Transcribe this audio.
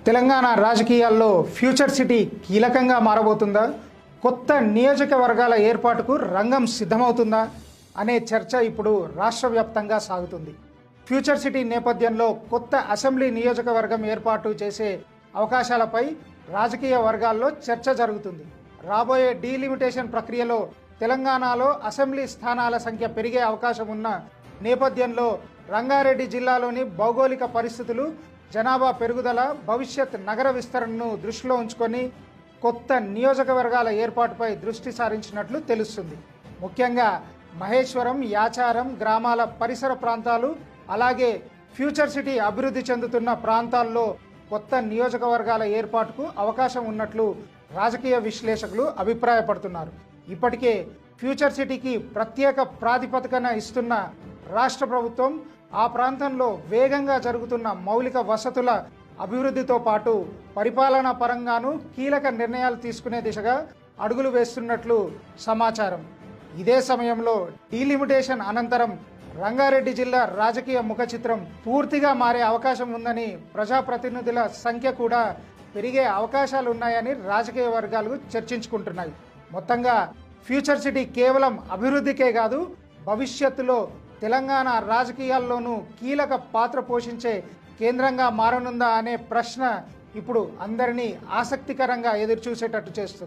తెలంగాణ రాజకీయాల్లో future city కీలకంగా మారబోతుందా? కొత్త నియోజకవర్గాల ఏర్పాటుకు రంగం సిద్ధమవుతుందా అనే చర్చ ఇప్పుడు రాష్ట్ర వ్యాప్తంగా సాగుతుంది. ఫ్యూచర్ సిటీ నేపథ్యంలో కొత్త అసెంబ్లీ నియోజకవర్గం ఏర్పాటు చేసే అవకాశాలపై రాజకీయ వర్గాల్లో చర్చ జరుగుతుంది. రాబోయే డీలిమిటేషన్ ప్రక్రియలో తెలంగాణలో అసెంబ్లీ స్థానాల సంఖ్య పెరిగే అవకాశం ఉన్న నేపథ్యంలో రంగారెడ్డి జిల్లాలోని భౌగోళిక పరిస్థితులు, జనాభా పెరుగుదల, భవిష్యత్ నగర విస్తరణను దృష్టిలో ఉంచుకొని కొత్త నియోజకవర్గాల ఏర్పాటుపై దృష్టి సారించినట్లు తెలుస్తుంది. ముఖ్యంగా మహేశ్వరం, యాచారం గ్రామాల పరిసర ప్రాంతాలు, అలాగే ఫ్యూచర్ సిటీ అభివృద్ధి చెందుతున్న ప్రాంతాల్లో కొత్త నియోజకవర్గాల ఏర్పాటుకు అవకాశం ఉన్నట్లు రాజకీయ విశ్లేషకులు అభిప్రాయపడుతున్నారు. ఇప్పటికే ఫ్యూచర్ సిటీకి ప్రత్యేక ప్రాతిపదికన ఇస్తున్న రాష్ట్ర ప్రభుత్వం ఆ ప్రాంతంలో వేగంగా జరుగుతున్న మౌలిక వసతుల అభివృద్ధితో పాటు పరిపాలనా పరంగానూ కీలక నిర్ణయాలు తీసుకునే దిశగా అడుగులు వేస్తున్నట్లు సమాచారం. ఇదే సమయంలో డీలిమిటేషన్ అనంతరం రంగారెడ్డి జిల్లా రాజకీయ ముఖ చిత్రం పూర్తిగా మారే అవకాశం ఉందని, ప్రజాప్రతినిధుల సంఖ్య కూడా పెరిగే అవకాశాలు ఉన్నాయని రాజకీయ వర్గాలు చర్చించుకుంటున్నాయి. మొత్తంగా ఫ్యూచర్ సిటీ కేవలం అభివృద్ధికే కాదు, భవిష్యత్తులో తెలంగాణ రాజకీయాల్లోనూ కీలక పాత్ర పోషించే కేంద్రంగా మారనుందా అనే ప్రశ్న ఇప్పుడు అందరినీ ఆసక్తికరంగా ఎదురుచూసేటట్టు చేస్తుంది.